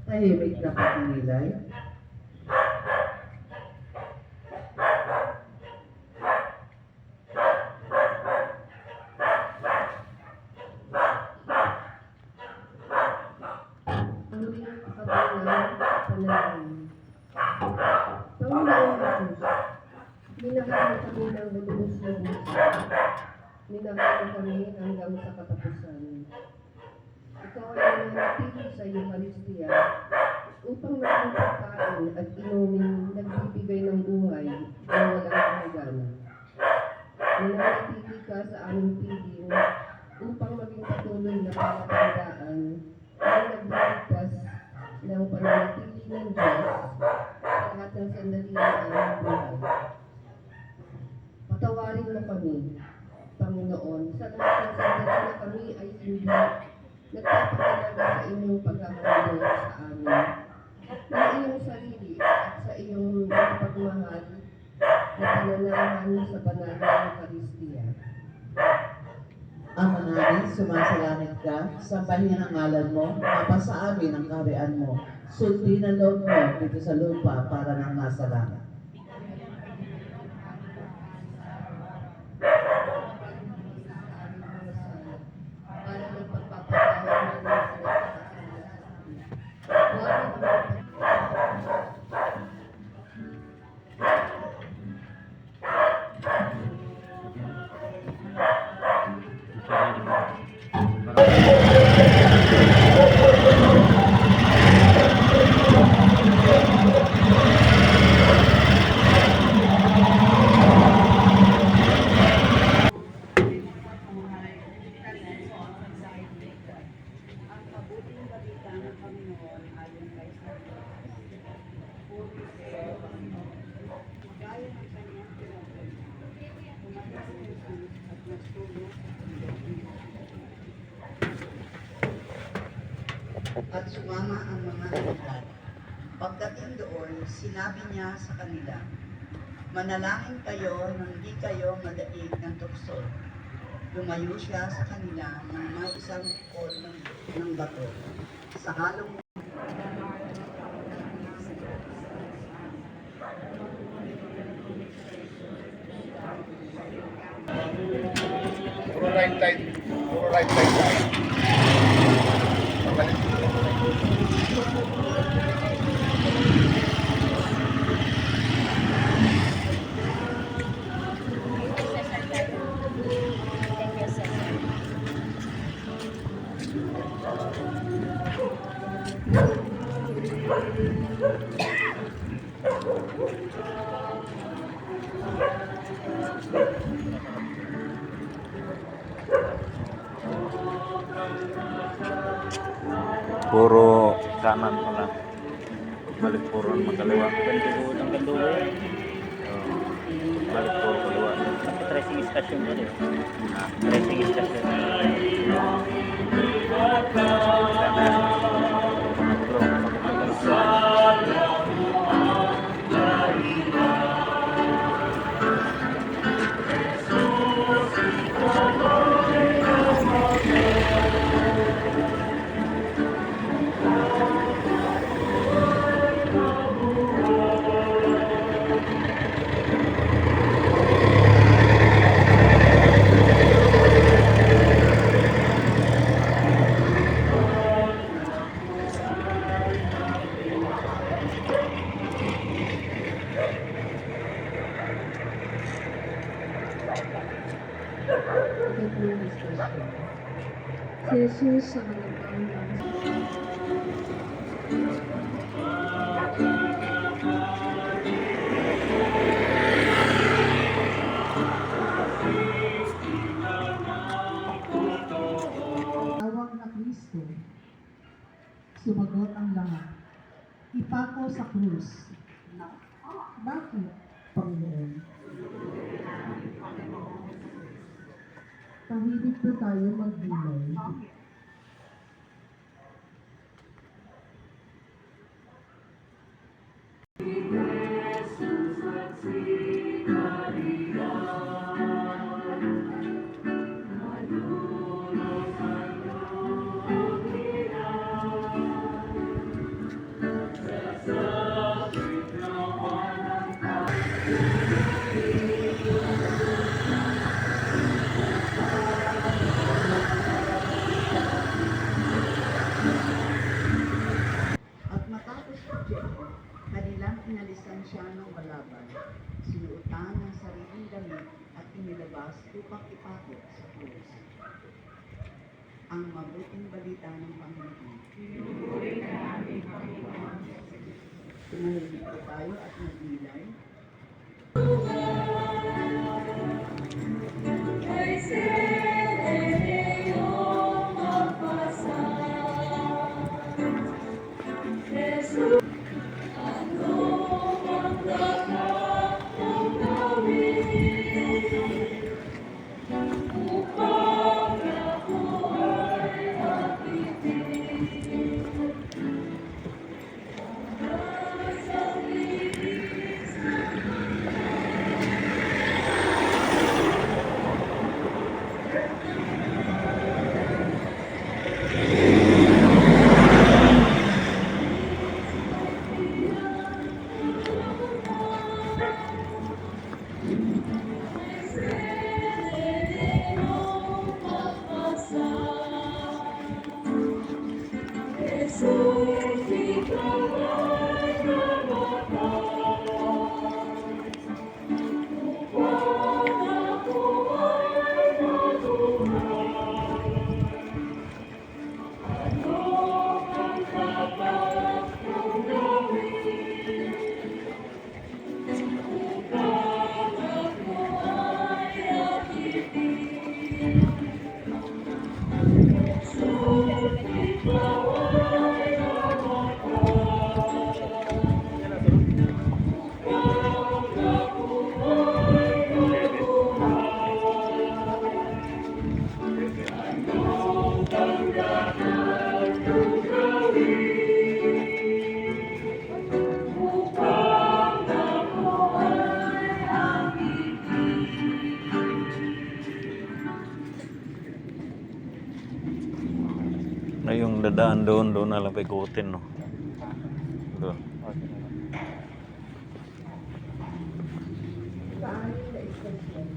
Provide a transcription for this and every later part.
Tahimik na pagninilay. Muling kabilang panalangin. Panginoong Jesus, minahal mo kami ng lubos na puso. Minahal mo kami hanggang sa katapusan. Ikaw ay nananatili sa Eucharistia upang maging pagkain at inuming nagbibigay ng buhay na walang kahaganan. Nananatili ka sa aming piling upang maging patuloy na palatandaan na nagligtas ng pananatili ng Diyos sa lahat ng sandali ng aming buhay. Patawarin mo kami, Panginoon, sa lahat ng sandali na kami ay hindi nagpapahalaga sa inyong paghahandog sa amin, ng iyong sarili at sa iyong pagmamahal na pananahan sa banal na Eucharistia. Ama namin, sumasalangit ka, sambahin ang ngalan mo, mapasa amin ang kaharian mo. Sundin ang loob mo dito sa lupa para nang nasa langit. Para ng pagpapatawad namin sa Mabuting balita ng Panginoon ayon kay San Gaya ng kanyang pinagod, umalis si Jesus at nagsulong at sumama ang mga alagad. Pagdating doon, sinabi niya sa kanila, manalangin kayo nang di kayo madaig ng tukso. Lumayo siya sa kanila nang may isang kol ng bato. Sa halong Puro right side tayo. Pabalik. Puro kanan mo lang. Balik puro magkaliwa. Balik puro kaliwa. Tracing station mo rin. Tracing station. Si Jesus sa harapan ng tawag na Kristo, sumagot ang lahat. Ipako sa krus. Bakit, Panginoon? Tahimik po tayo magdilay. ansyanong balaban, sinuotan ng sariling damit at inilabas upang ipakot sa krus. Ang mabuting balita ng Panginoon. Tumulong po tayo at magnilay. Na yung dadaan doon na lang paikutin, no? Doon. Paanin na istasyon.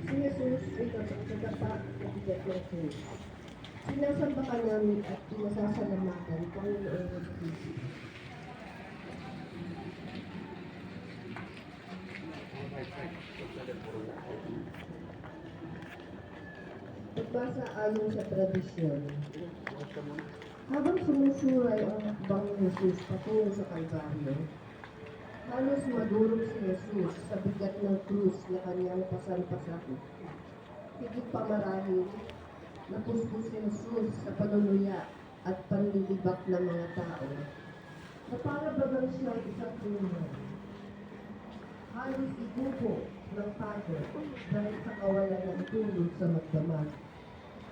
Si Jesus ay nagkakapa sa bigat ng krus. Sinasamba ka namin at pinasasalamatan, Panginoon ng Kristo. Pagbasa ayon sa tradisyon. Habang sumusuray ang hakbang ni Jesus patungo sa Kalbaryo, halos madurog si Jesus sa bigat ng krus na kanyang pasampasakit. Higit pa marahil, napuspos si Jesus sa panunuya at panlilibak ng mga tao, na para bagang siya isang puno. Halos ibubo ng pagod dahil sa kawalan ng tulog sa magdamag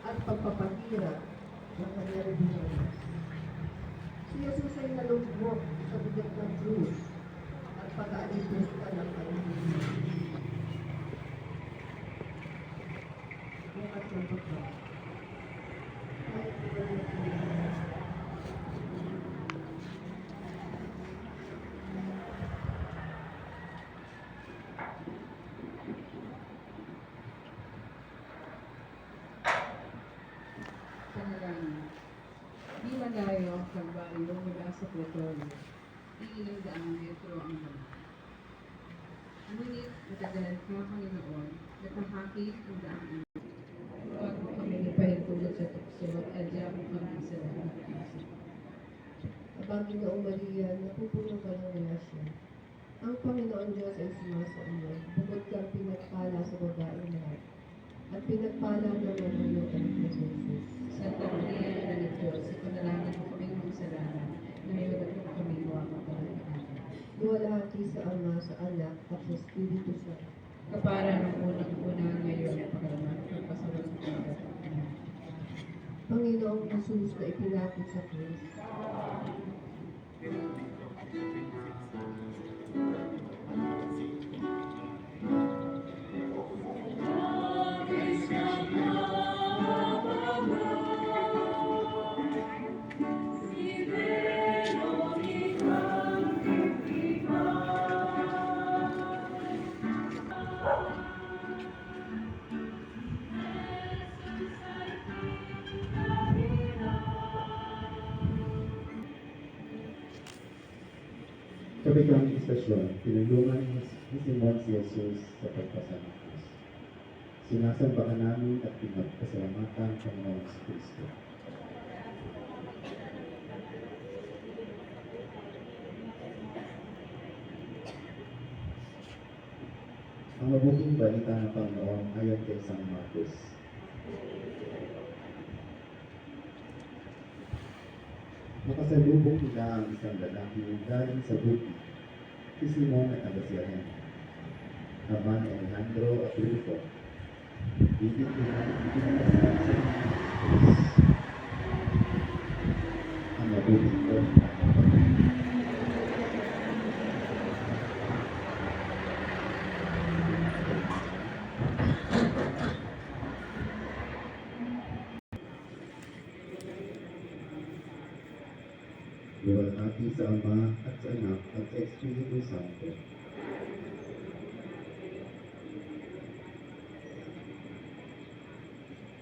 at pagpapahirap ng kanyang buhay. Si Jesus ay nalugmok sa bigat ng krus at pag-aalis pa ng kanyang bukas ng pagkakas. Kahit ilan na sila. Panalangin. Di malayo ang Kalbaryo mula sa Pretorio. Iilang daang metro ang laman. Ngunit matagalan ka, Panginoon, nakahakit ang daang ito. Huwag mo kami ipahintulot sa tukso at adya mo kami sa lahat. Abang Ginoong Maria, napupuno ka ng grasya. Ang Panginoon Diyos ay sumasa iyo. Bukod kang pinagpala sa babaeng lahat. At pinagpala naman ang iyong anak na Jesus. Santa Maria, Ina ng Diyos, ipanalangin mo kaming magsalanan, ngayon at kung kami mawakapalaan. Luwalhati sa Ama, sa Anak, at sa Espiritu Santo. Kapara ng unang-una ngayon at pagkaman ng pasawalang araw. Panginoong Jesus na ipinakit sa krus. Sa biglang istasyon, tinulungan ni Simon si Jesus sa pagpasama. Sinasambahan namin at pinagpasalamatan ang Panginoon sa Kristo. Ang mabuting balita ng Panginoon ayon kay San Marcos. Nakasalubong nila ang isang lalaki galing sa bukid, si Simon at Abasiahen, ama ni Alejandro at Rufo. Ibig pinagpasal sa ang mabuting balita ng Panginoon. Luwalhati sa Ama at sa Anak at sa Espiritu Santo.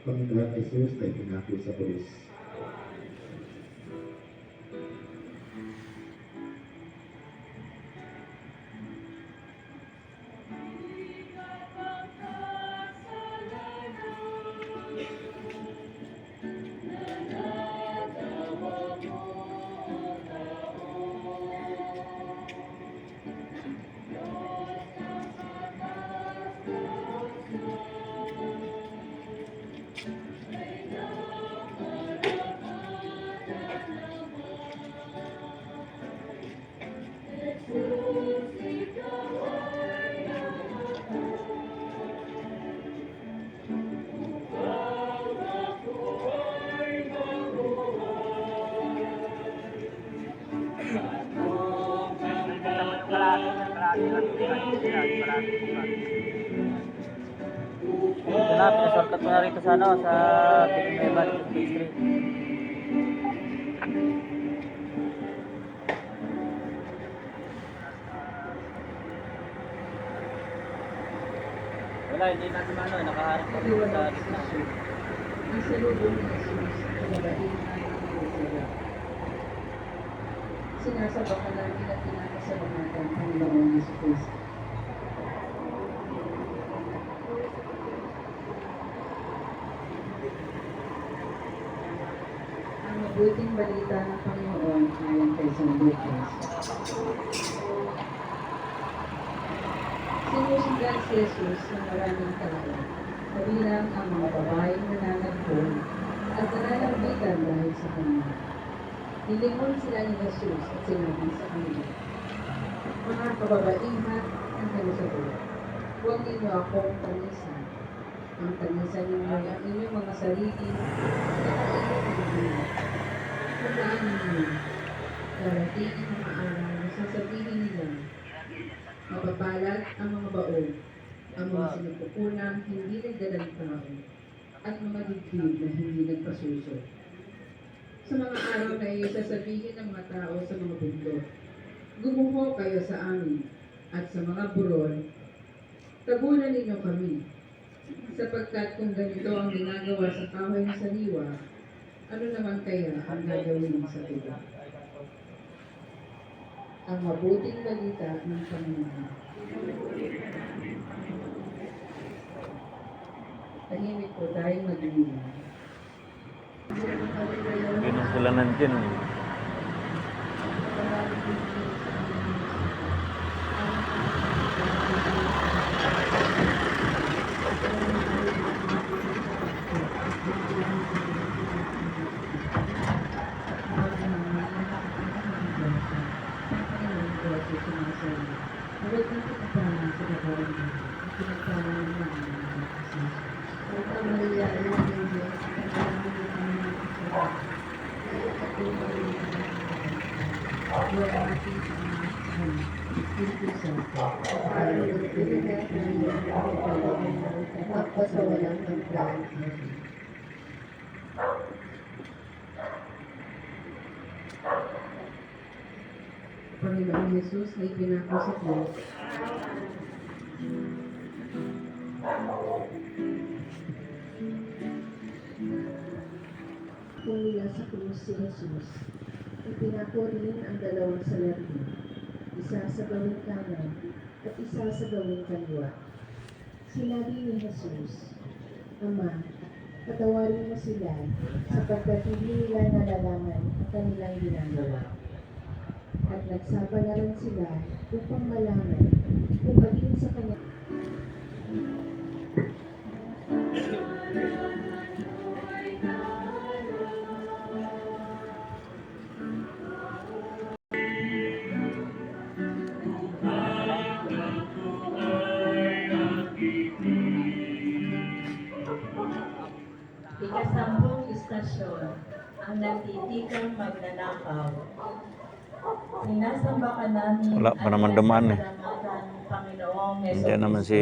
Panginoon Jesus na ipinako sa krus. Ito na, pinashortcut ko na rito sa ano, sa Villanueva Street. Wala, hindi natin ano, nakaharap ko dito sa gitna. Ang salubong ni Jesus, kababain ay sila. Sinasabakan namin at pinapasalamatan ang Panginoon Yesu Cristo. Ang mabuting balita ng Panginoon ayon kay San Lucas. Sinusundan si Jesus ng maraming tao, kabilang ang mga babaeng nananagpon at nananabigan dahil sa kanya. Nilingon sila ni Jesus at sinabi sa kanila, "Mga kababaihan ng Jerusalem, huwag ninyo akong tanisan. Ang tanisan ninyo ay ang inyong mga sarili at ang inyong mga bilang. Tandaan ninyo, darating ang mga araw na sasabihin nila, mapapalad ang mga baon, ang mga sinupupunang hindi nagdalang tao, at mga dibdib na hindi nagpasuso. Sa mga araw na iyo, sasabihin ng mga tao sa mga bundok, gumuho kayo sa amin, at sa mga burol, tabunan ninyo kami. Sapagkat kung ganito ang ginagawa sa kahoy ng sariwa, ano naman kaya ang gagawin sa tuba?" Ang mabuting balita ng Panginoon. Tahimik po tayong magdiwang. Ganun sila nandyan. Santa Maria, Ina ng Diyos, magpasawalang ng plan. Panginoong Jesus na ipinako sa krus, Kung nila sa krus si Jesus, ipinako rin ang dalawang salarin, isa sa gawing kanan at isa sa gawing kaliwa. Sinabi ni Jesus, Ama, patawarin mo sila sapagkat hindi nila nalalaman ang kanilang ginagawa. At nagsapalaran sila upang malaman kung maging sa kanya. Ikasampung istasyon, ang nagtitikang magnanakaw. Sinasamba ka namin Wala pa naman dumaan eh. pasalamatan, Panginoong Hesus. Nandiyan naman si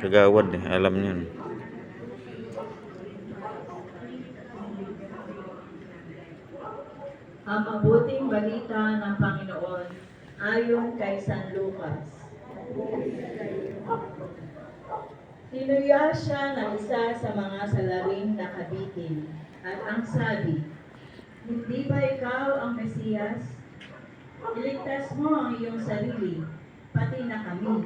Kagawad eh. Alam niyo yun. Ang mabuting balita ng Panginoon ayon kay San Lucas. Tinuya siya ng isa sa mga salawing nakabitin at ang sabi, hindi ba ikaw ang Mesiyas? Iligtas mo ang iyong sarili, pati na kami.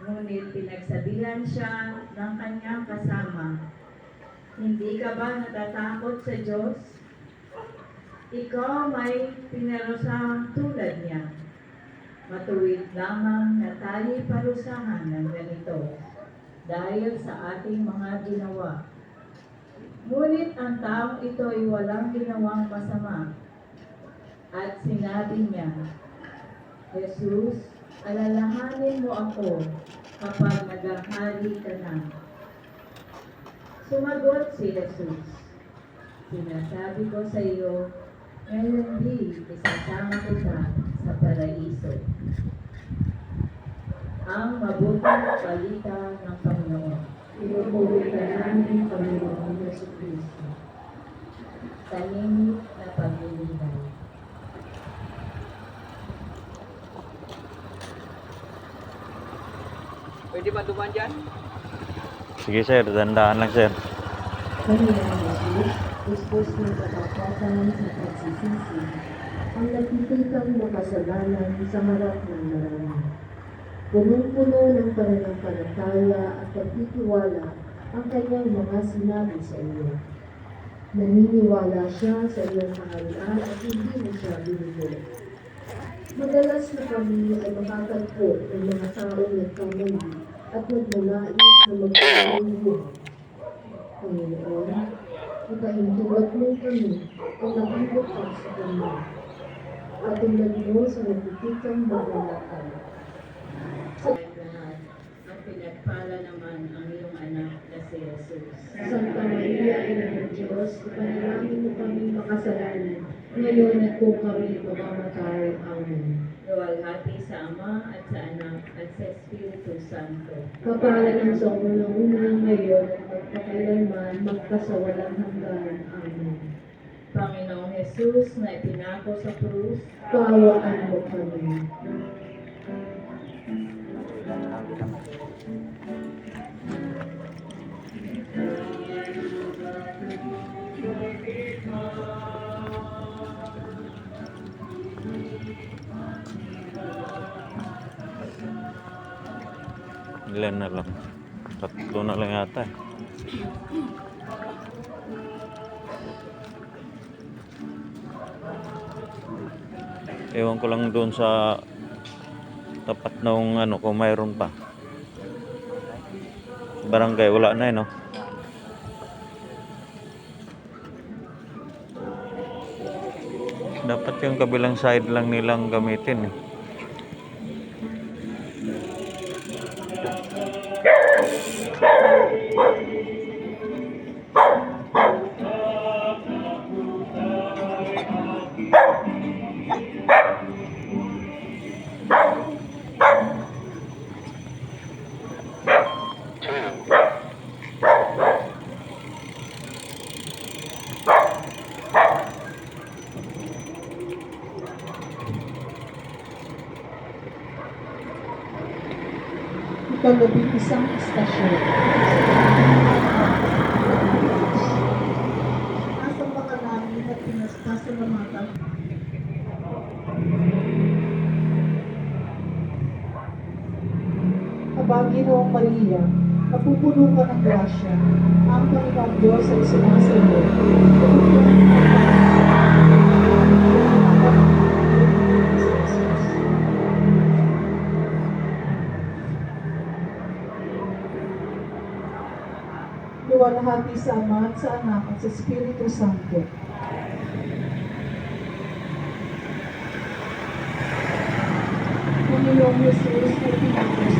Ngunit pinagsabihan siya ng kanyang kasama, hindi ka ba natatakot sa Diyos? Ikaw may pinarusahang tulad niya. Matuwid lamang na tayo parusahan ng ganito dahil sa ating mga ginawa. Ngunit ang taong ito ay walang ginawang masama. At sinabi niya, Jesus, alalahanin mo ako kapag naghahari ka na. Sumagot si Jesus, sinasabi ko sa iyo, ngayon din isasama kita sa paraiso. Ang mabuting balita ng Panginoon. Pinupuri ka namin, Panginoong Jesucristo. Tahimik na paglilingay. Pwede ba dumaan dyan? Sige sir, dandaan lang sir. Panginoong Jesus, Diyos ng katapatan sa pagsisisi, ang nagtitikang makasalanan sa harap ng marami. Punong-puno ng pananampalataya at pagtitiwala ang kanyang mga sinabi sa iyo. Naniniwala siya sa iyong kaharian at hindi mo siya binubuo. Madalas na kami ay makatagpo ng mga taong nagkamali at nagnanais na magpapalay buhay. Panginoon, ipahintulot mo kami ang nabibot sa Kanya. Katulad mo sa nagtitikang magnanakaw. Lahat, ang pinagpala naman ang iyong anak na si Jesus. Santa Maria, Ina ng Diyos, ipanalangin mo kami makasalanan, ngayon at kung kami mamamatay. Amen. Luwalhati sa Ama at sa Anak at sa Espiritu Santo. Kapalan ang sa unang-una ngayon at magpakailanman, magkasawalang hanggan. Amen. Panginoong Jesus na ipinako sa krus, Kaawaan mo kami. Ilan na lang? 3 na lang yata eh. Ewan ko lang doon sa tapat ng ano kung mayroon pa. Barangay wala na eh no. Dapat yung kabilang side lang nilang gamitin eh. Ikalabing-isang istasyon. Nasamba ka namin at pinasasalamatan Panginoong Maria, napupuno ka ng grasya. Ang Panginoong Diyos ay sumasayo. Luwalhati sa Ama at sa Anak at sa Espiritu Santo. Panginoong Jesus, na pinagkas